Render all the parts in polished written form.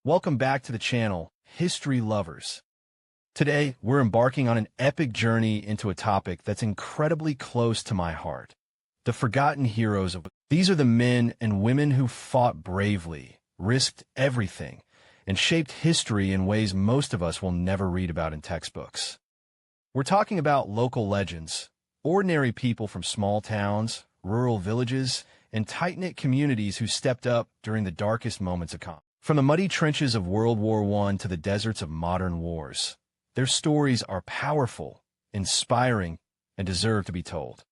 Welcome back to the channel, History Lovers. Today, we're embarking on an epic journey into a topic that's incredibly close to my heart. The forgotten heroes of... These are the men and women who fought bravely, risked everything, and shaped history in ways most of us will never read about in textbooks. We're talking about local legends, ordinary people from small towns, rural villages, and tight-knit communities who stepped up during the darkest moments of conflict. From the muddy trenches of World War I to the deserts of modern wars, their stories are powerful, inspiring, and deserve to be told.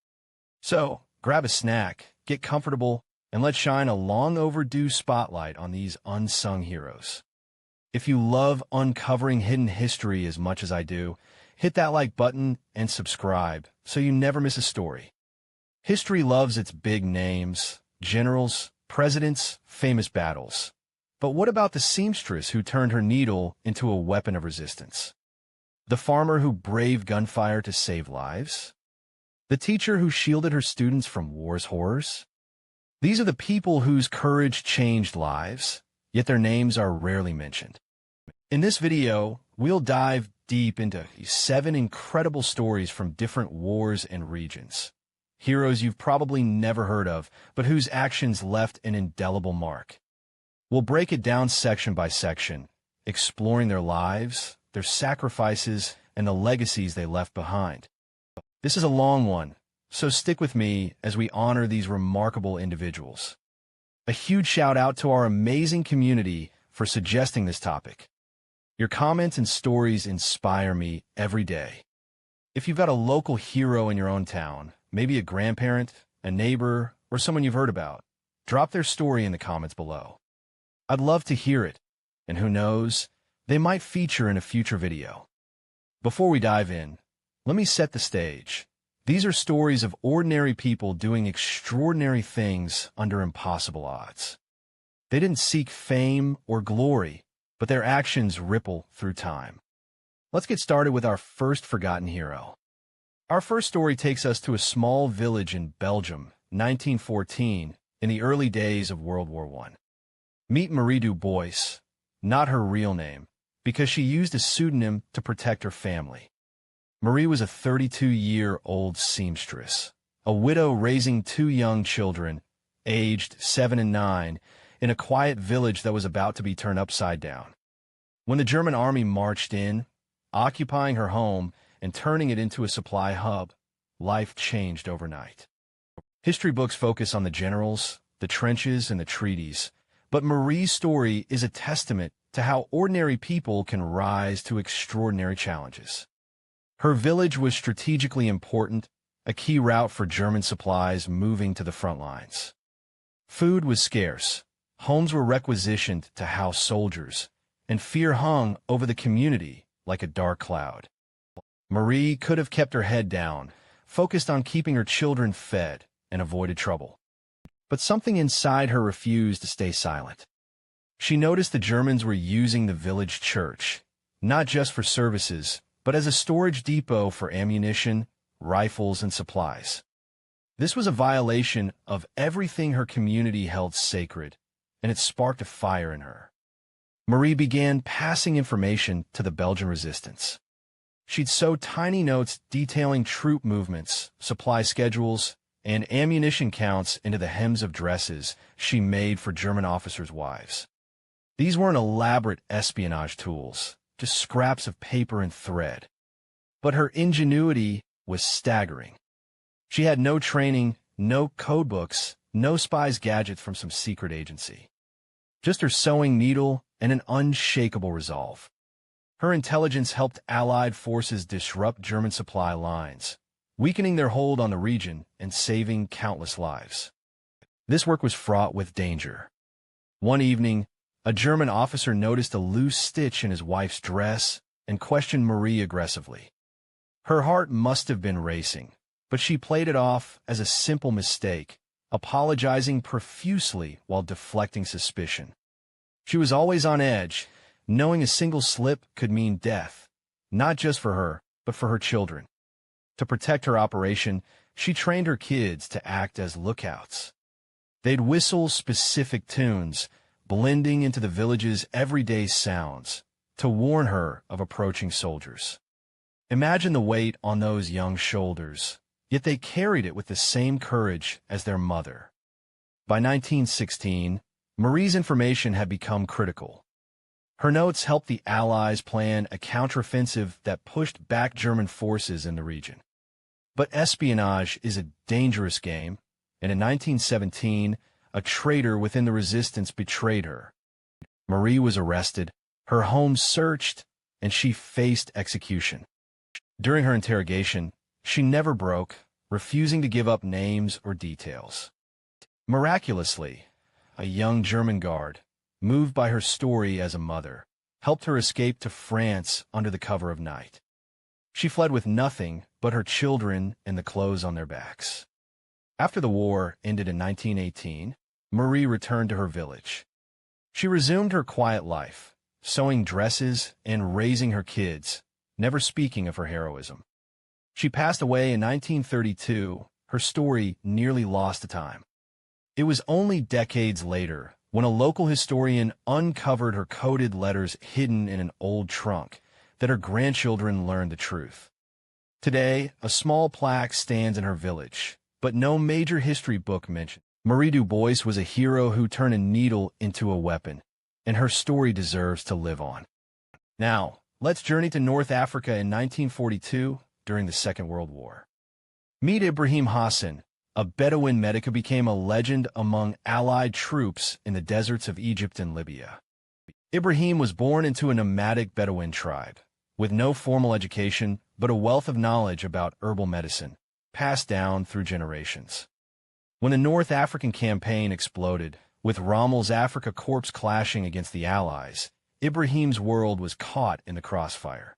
So, grab a snack, get comfortable, and let's shine a long-overdue spotlight on these unsung heroes. If you love uncovering hidden history as much as I do, hit that like button and subscribe so you never miss a story. History loves its big names, generals, presidents, famous battles. But what about the seamstress who turned her needle into a weapon of resistance? The farmer who braved gunfire to save lives? The teacher who shielded her students from war's horrors? These are the people whose courage changed lives, yet their names are rarely mentioned. In this video, we'll dive deep into 7 incredible stories from different wars and regions. Heroes you've probably never heard of, but whose actions left an indelible mark. We'll break it down section by section, exploring their lives, their sacrifices, and the legacies they left behind. This is a long one, so stick with me as we honor these remarkable individuals. A huge shout out to our amazing community for suggesting this topic. Your comments and stories inspire me every day. If you've got a local hero in your own town, maybe a grandparent, a neighbor, or someone you've heard about, drop their story in the comments below. I'd love to hear it, and who knows, they might feature in a future video. Before we dive in, let me set the stage. These are stories of ordinary people doing extraordinary things under impossible odds. They didn't seek fame or glory, but their actions ripple through time. Let's get started with our first forgotten hero. Our first story takes us to a small village in Belgium, 1914, in the early days of World War I. Meet Marie Du Bois, not her real name, because she used a pseudonym to protect her family. Marie was a 32-year-old seamstress, a widow raising 2 young children, aged 7 and 9, in a quiet village that was about to be turned upside down. When the German army marched in, occupying her home and turning it into a supply hub, life changed overnight. History books focus on the generals, the trenches, and the treaties, but Marie's story is a testament to how ordinary people can rise to extraordinary challenges. Her village was strategically important, a key route for German supplies moving to the front lines. Food was scarce, homes were requisitioned to house soldiers, and fear hung over the community like a dark cloud. Marie could have kept her head down, focused on keeping her children fed, and avoided trouble. But something inside her refused to stay silent. She noticed the Germans were using the village church, not just for services, but as a storage depot for ammunition, rifles, and supplies. This was a violation of everything her community held sacred, and it sparked a fire in her. Marie began passing information to the Belgian resistance. She'd sew tiny notes detailing troop movements, supply schedules, and ammunition counts into the hems of dresses she made for German officers' wives. These weren't elaborate espionage tools, just scraps of paper and thread. But her ingenuity was staggering. She had no training, no code books, no spy's gadgets from some secret agency. Just her sewing needle and an unshakable resolve. Her intelligence helped Allied forces disrupt German supply lines, weakening their hold on the region and saving countless lives. This work was fraught with danger. One evening, a German officer noticed a loose stitch in his wife's dress and questioned Marie aggressively. Her heart must have been racing, but she played it off as a simple mistake, apologizing profusely while deflecting suspicion. She was always on edge, knowing a single slip could mean death, not just for her, but for her children. To protect her operation, she trained her kids to act as lookouts. They'd whistle specific tunes, blending into the village's everyday sounds to warn her of approaching soldiers. Imagine the weight on those young shoulders, yet they carried it with the same courage as their mother. By 1916, Marie's information had become critical. Her notes helped the Allies plan a counteroffensive that pushed back German forces in the region. But espionage is a dangerous game, and in 1917, a traitor within the resistance betrayed her. Marie was arrested, her home searched, and she faced execution. During her interrogation, she never broke, refusing to give up names or details. Miraculously, a young German guard, moved by her story as a mother, helped her escape to France under the cover of night. She fled with nothing but her children and the clothes on their backs. After the war ended in 1918, Marie returned to her village. She resumed her quiet life, sewing dresses and raising her kids, never speaking of her heroism. She passed away in 1932, her story nearly lost to time. It was only decades later, when a local historian uncovered her coded letters hidden in an old trunk, that her grandchildren learned the truth. Today, a small plaque stands in her village, but no major history book mentions. Marie Du Bois was a hero who turned a needle into a weapon, and her story deserves to live on. Now, let's journey to North Africa in 1942 during the Second World War. Meet Ibrahim Hassan, a Bedouin medic who became a legend among Allied troops in the deserts of Egypt and Libya. Ibrahim was born into a nomadic Bedouin tribe, with no formal education but a wealth of knowledge about herbal medicine, passed down through generations. When the North African campaign exploded, with Rommel's Afrika Korps clashing against the Allies, Ibrahim's world was caught in the crossfire.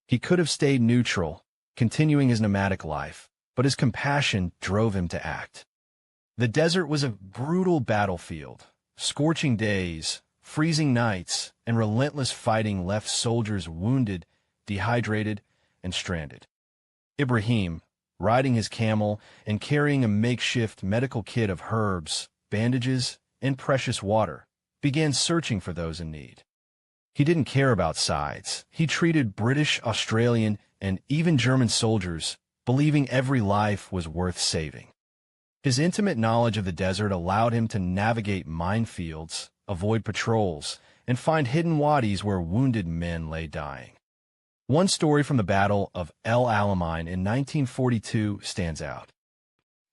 He could have stayed neutral, continuing his nomadic life, but his compassion drove him to act. The desert was a brutal battlefield. Scorching days, freezing nights, and relentless fighting left soldiers wounded, dehydrated, and stranded. Ibrahim, riding his camel and carrying a makeshift medical kit of herbs, bandages, and precious water, began searching for those in need. He didn't care about sides. He treated British, Australian, and even German soldiers, believing every life was worth saving. His intimate knowledge of the desert allowed him to navigate minefields, avoid patrols, and find hidden wadis where wounded men lay dying. One story from the Battle of El Alamein in 1942 stands out.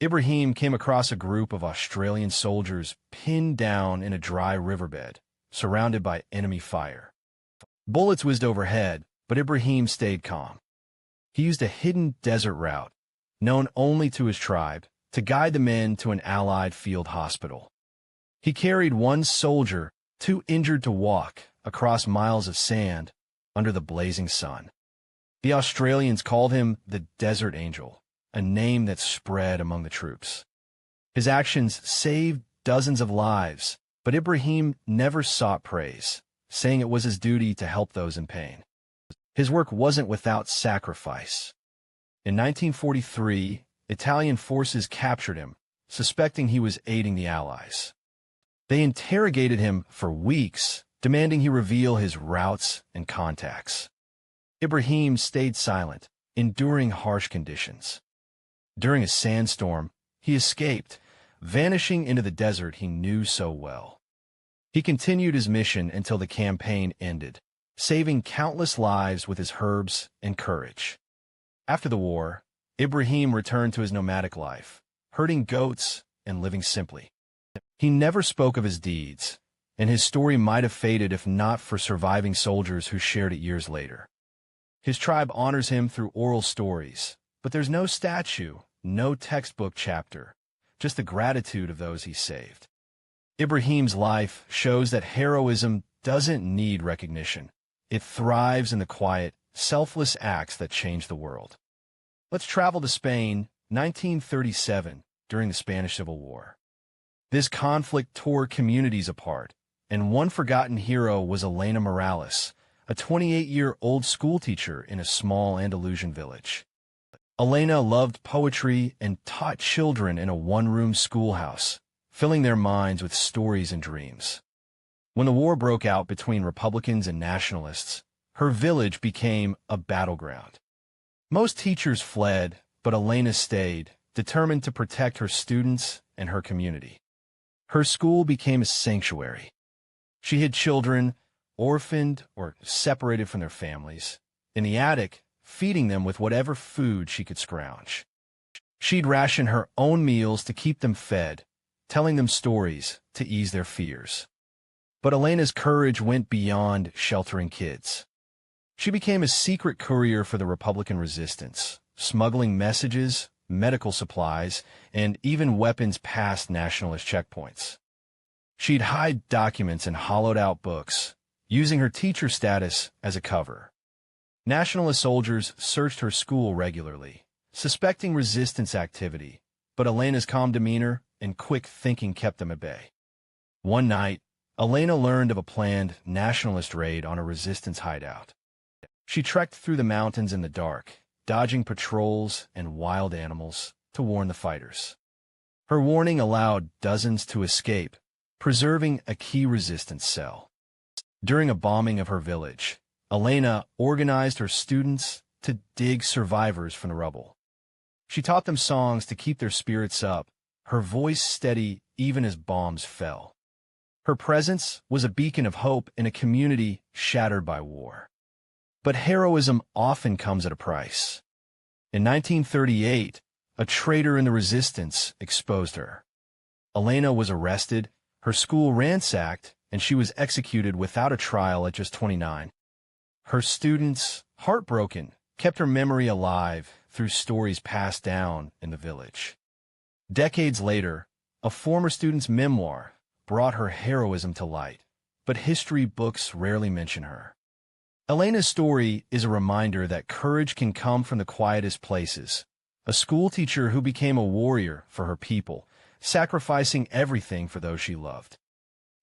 Ibrahim came across a group of Australian soldiers pinned down in a dry riverbed, surrounded by enemy fire. Bullets whizzed overhead, but Ibrahim stayed calm. He used a hidden desert route, known only to his tribe, to guide the men to an Allied field hospital. He carried one soldier, too injured to walk, across miles of sand under the blazing sun. The Australians called him the Desert Angel, a name that spread among the troops. His actions saved dozens of lives, but Ibrahim never sought praise, saying it was his duty to help those in pain. His work wasn't without sacrifice. In 1943, Italian forces captured him, suspecting he was aiding the Allies. They interrogated him for weeks, demanding he reveal his routes and contacts. Ibrahim stayed silent, enduring harsh conditions. During a sandstorm, he escaped, vanishing into the desert he knew so well. He continued his mission until the campaign ended, saving countless lives with his herbs and courage. After the war, Ibrahim returned to his nomadic life, herding goats and living simply. He never spoke of his deeds, and his story might have faded if not for surviving soldiers who shared it years later. His tribe honors him through oral stories, but there's no statue, no textbook chapter, just the gratitude of those he saved. Ibrahim's life shows that heroism doesn't need recognition. It thrives in the quiet, selfless acts that change the world. Let's travel to Spain, 1937, during the Spanish Civil War. This conflict tore communities apart, and one forgotten hero was Elena Morales, a 28-year-old schoolteacher in a small Andalusian village. Elena loved poetry and taught children in a one-room schoolhouse, filling their minds with stories and dreams. When the war broke out between Republicans and nationalists, her village became a battleground. Most teachers fled, but Elena stayed, determined to protect her students and her community. Her school became a sanctuary. She hid children, orphaned or separated from their families, in the attic, feeding them with whatever food she could scrounge. She'd ration her own meals to keep them fed, telling them stories to ease their fears. But Elena's courage went beyond sheltering kids. She became a secret courier for the Republican resistance, smuggling messages, medical supplies, and even weapons past nationalist checkpoints. She'd hide documents in hollowed-out books, using her teacher status as a cover. Nationalist soldiers searched her school regularly, suspecting resistance activity, but Elena's calm demeanor and quick thinking kept them at bay. One night, Elena learned of a planned nationalist raid on a resistance hideout. She trekked through the mountains in the dark, dodging patrols and wild animals to warn the fighters. Her warning allowed dozens to escape, preserving a key resistance cell. During a bombing of her village, Elena organized her students to dig survivors from the rubble. She taught them songs to keep their spirits up, her voice steady even as bombs fell. Her presence was a beacon of hope in a community shattered by war. But heroism often comes at a price. In 1938, a traitor in the resistance exposed her. Elena was arrested, her school ransacked, and she was executed without a trial at just 29. Her students, heartbroken, kept her memory alive through stories passed down in the village. Decades later, a former student's memoir brought her heroism to light, but history books rarely mention her. Elena's story is a reminder that courage can come from the quietest places. A schoolteacher who became a warrior for her people, sacrificing everything for those she loved.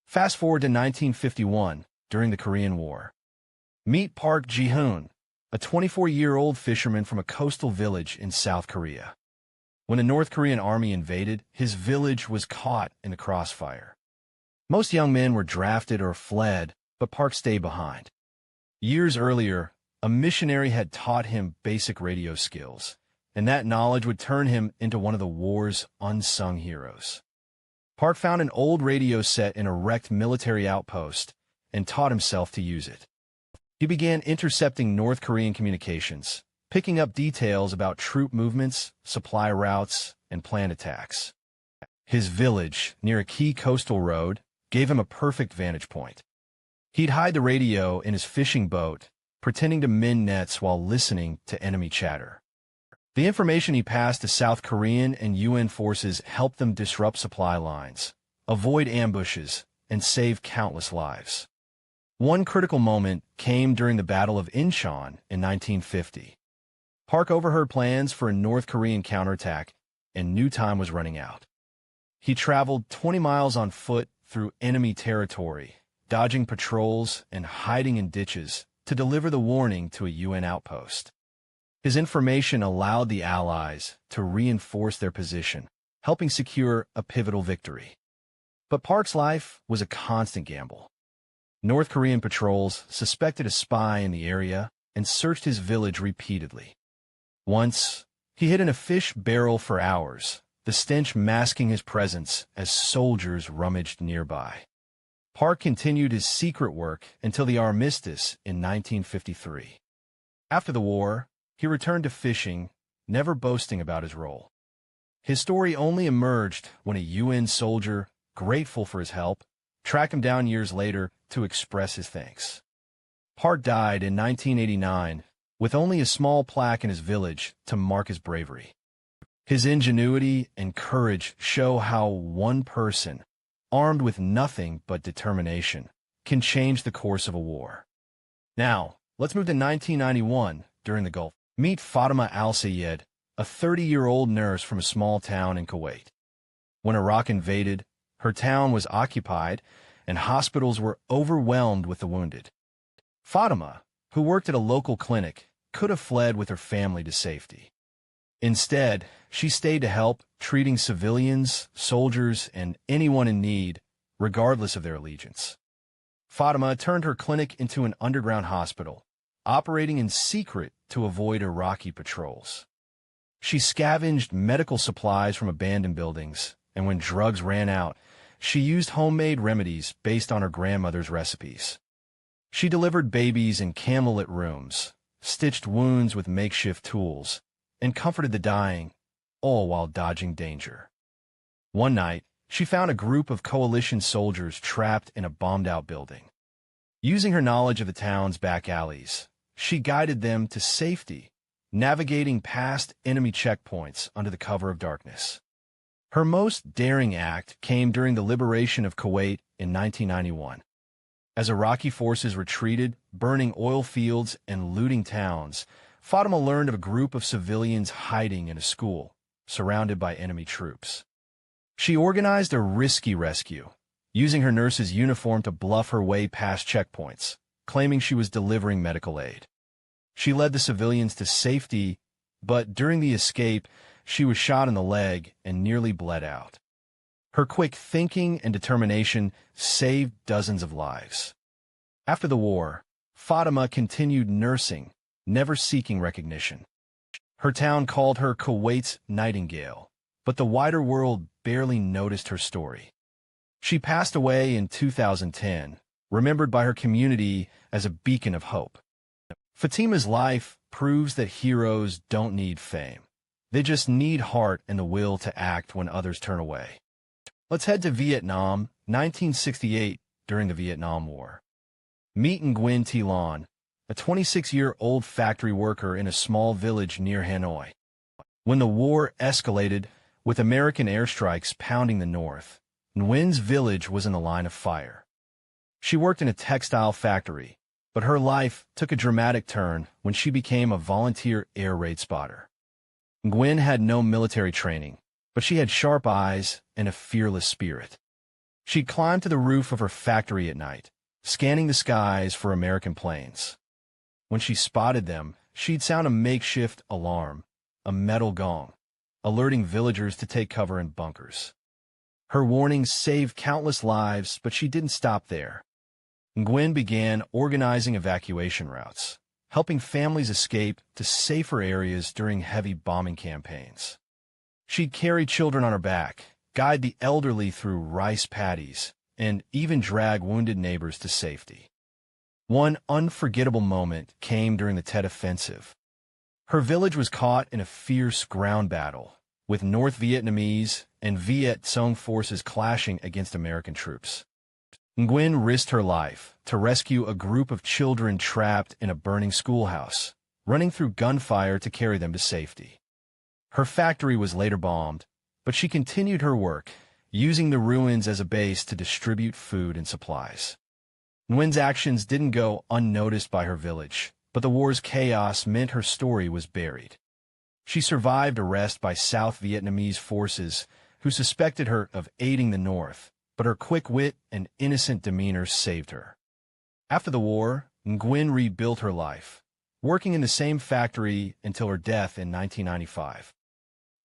Fast forward to 1951, during the Korean War. Meet Park Ji-hoon, a 24-year-old fisherman from a coastal village in South Korea. When the North Korean army invaded, his village was caught in the crossfire. Most young men were drafted or fled, but Park stayed behind. Years earlier, a missionary had taught him basic radio skills, and that knowledge would turn him into one of the war's unsung heroes. Park found an old radio set in a wrecked military outpost and taught himself to use it. He began intercepting North Korean communications, picking up details about troop movements, supply routes, and planned attacks. His village, near a key coastal road, gave him a perfect vantage point. He'd hide the radio in his fishing boat, pretending to mend nets while listening to enemy chatter. The information he passed to South Korean and UN forces helped them disrupt supply lines, avoid ambushes, and save countless lives. One critical moment came during the Battle of Incheon in 1950. Park overheard plans for a North Korean counterattack, and knew time was running out. He traveled 20 miles on foot through enemy territory, dodging patrols and hiding in ditches to deliver the warning to a UN outpost. His information allowed the Allies to reinforce their position, helping secure a pivotal victory. But Park's life was a constant gamble. North Korean patrols suspected a spy in the area and searched his village repeatedly. Once, he hid in a fish barrel for hours, the stench masking his presence as soldiers rummaged nearby. Park continued his secret work until the armistice in 1953. After the war, he returned to fishing, never boasting about his role. His story only emerged when a UN soldier, grateful for his help, tracked him down years later to express his thanks. Park died in 1989, with only a small plaque in his village to mark his bravery. His ingenuity and courage show how one person, armed with nothing but determination, can change the course of a war. Now, let's move to 1991, during the Gulf. Meet Fatima Al-Sayed, a 30-year-old nurse from a small town in Kuwait. When Iraq invaded, her town was occupied, and hospitals were overwhelmed with the wounded. Fatima, who worked at a local clinic, could have fled with her family to safety. Instead, she stayed to help, treating civilians, soldiers, and anyone in need, regardless of their allegiance. Fatima turned her clinic into an underground hospital, operating in secret to avoid Iraqi patrols. She scavenged medical supplies from abandoned buildings, and when drugs ran out, she used homemade remedies based on her grandmother's recipes. She delivered babies in candlelit rooms, stitched wounds with makeshift tools, and comforted the dying, all while dodging danger. One night, she found a group of coalition soldiers trapped in a bombed-out building. Using her knowledge of the town's back alleys, she guided them to safety, navigating past enemy checkpoints under the cover of darkness. Her most daring act came during the liberation of Kuwait in 1991. As Iraqi forces retreated, burning oil fields and looting towns, Fatima learned of a group of civilians hiding in a school, surrounded by enemy troops. She organized a risky rescue, using her nurse's uniform to bluff her way past checkpoints, claiming she was delivering medical aid. She led the civilians to safety, but during the escape, she was shot in the leg and nearly bled out. Her quick thinking and determination saved dozens of lives. After the war, Fatima continued nursing, never seeking recognition. Her town called her Kuwait's Nightingale, but the wider world barely noticed her story. She passed away in 2010, remembered by her community as a beacon of hope. Fatima's life proves that heroes don't need fame. They just need heart and the will to act when others turn away. Let's head to Vietnam, 1968, during the Vietnam War. Meet Nguyen Thi Lan, a 26-year-old factory worker in a small village near Hanoi. When the war escalated, with American airstrikes pounding the north, Nguyen's village was in the line of fire. She worked in a textile factory, but her life took a dramatic turn when she became a volunteer air raid spotter. Nguyen had no military training, but she had sharp eyes and a fearless spirit. She'd climb to the roof of her factory at night, scanning the skies for American planes. When she spotted them, she'd sound a makeshift alarm, a metal gong, alerting villagers to take cover in bunkers. Her warnings saved countless lives, but she didn't stop there. Nguyen began organizing evacuation routes, helping families escape to safer areas during heavy bombing campaigns. She'd carry children on her back, guide the elderly through rice paddies, and even drag wounded neighbors to safety. One unforgettable moment came during the Tet Offensive. Her village was caught in a fierce ground battle, with North Vietnamese and Viet Cong forces clashing against American troops. Nguyen risked her life to rescue a group of children trapped in a burning schoolhouse, running through gunfire to carry them to safety. Her factory was later bombed, but she continued her work, using the ruins as a base to distribute food and supplies. Nguyen's actions didn't go unnoticed by her village, but the war's chaos meant her story was buried. She survived arrest by South Vietnamese forces who suspected her of aiding the North, but her quick wit and innocent demeanor saved her. After the war, Nguyen rebuilt her life, working in the same factory until her death in 1995.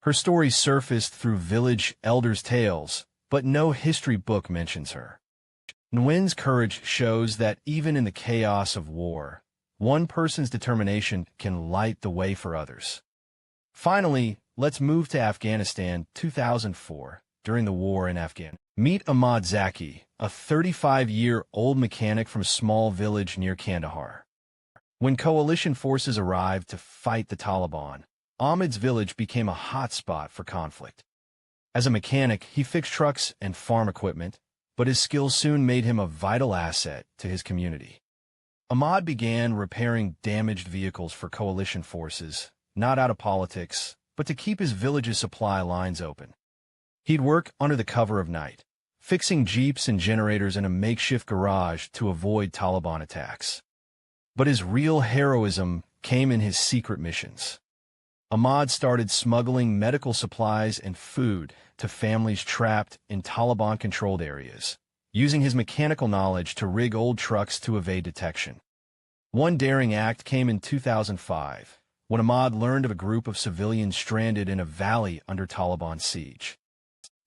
Her story surfaced through village elders' tales, but no history book mentions her. Nguyen's courage shows that even in the chaos of war, one person's determination can light the way for others. Finally, let's move to Afghanistan, 2004, during the war in Afghanistan. Meet Ahmad Zaki, a 35-year-old mechanic from a small village near Kandahar. When coalition forces arrived to fight the Taliban, Ahmad's village became a hotspot for conflict. As a mechanic, he fixed trucks and farm equipment, but his skills soon made him a vital asset to his community. Ahmad began repairing damaged vehicles for coalition forces, not out of politics, but to keep his village's supply lines open. He'd work under the cover of night, fixing jeeps and generators in a makeshift garage to avoid Taliban attacks. But his real heroism came in his secret missions. Ahmad started smuggling medical supplies and food to families trapped in Taliban-controlled areas, using his mechanical knowledge to rig old trucks to evade detection. One daring act came in 2005, when Ahmad learned of a group of civilians stranded in a valley under Taliban siege.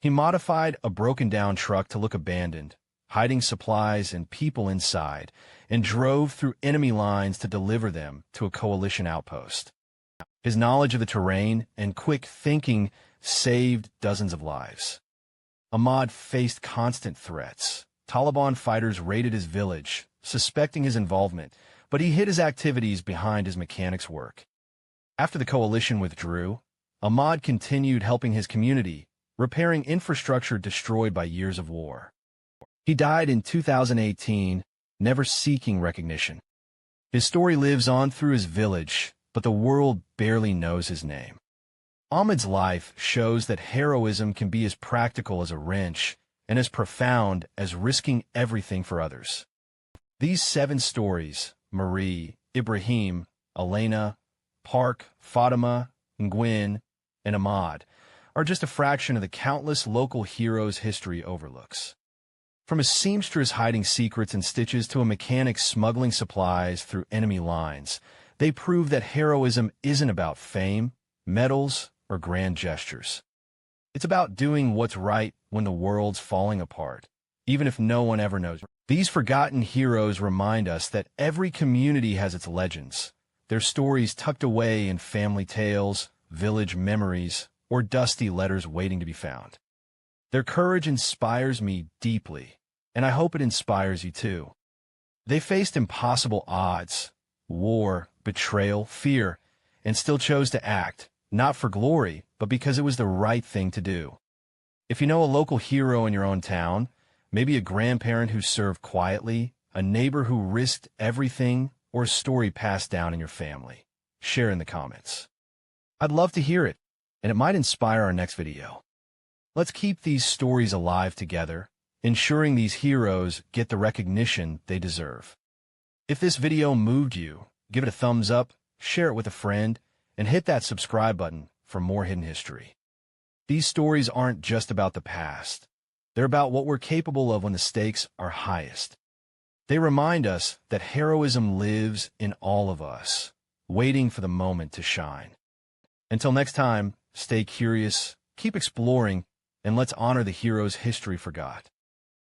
He modified a broken-down truck to look abandoned, hiding supplies and people inside, and drove through enemy lines to deliver them to a coalition outpost. His knowledge of the terrain and quick thinking saved dozens of lives. Ahmad faced constant threats. Taliban fighters raided his village, suspecting his involvement, but he hid his activities behind his mechanic's work. After the coalition withdrew, Ahmad continued helping his community, repairing infrastructure destroyed by years of war. He died in 2018, never seeking recognition. His story lives on through his village, but the world barely knows his name. Ahmad's life shows that heroism can be as practical as a wrench and as profound as risking everything for others. These 7 stories, Marie, Ibrahim, Elena, Park, Fatima, Nguyen, and Ahmad, are just a fraction of the countless local heroes history overlooks. From a seamstress hiding secrets and stitches to a mechanic smuggling supplies through enemy lines, they prove that heroism isn't about fame, medals, or grand gestures. It's about doing what's right when the world's falling apart, even if no one ever knows. These forgotten heroes remind us that every community has its legends, their stories tucked away in family tales, village memories, or dusty letters waiting to be found. Their courage inspires me deeply, and I hope it inspires you too. They faced impossible odds, war, betrayal, fear, and still chose to act, not for glory, but because it was the right thing to do. If you know a local hero in your own town, maybe a grandparent who served quietly, a neighbor who risked everything, or a story passed down in your family, share in the comments. I'd love to hear it, and it might inspire our next video. Let's keep these stories alive together, ensuring these heroes get the recognition they deserve. If this video moved you, give it a thumbs up, share it with a friend, and hit that subscribe button for more hidden history. These stories aren't just about the past. They're about what we're capable of when the stakes are highest. They remind us that heroism lives in all of us, waiting for the moment to shine. Until next time, stay curious, keep exploring, and let's honor the heroes history forgot.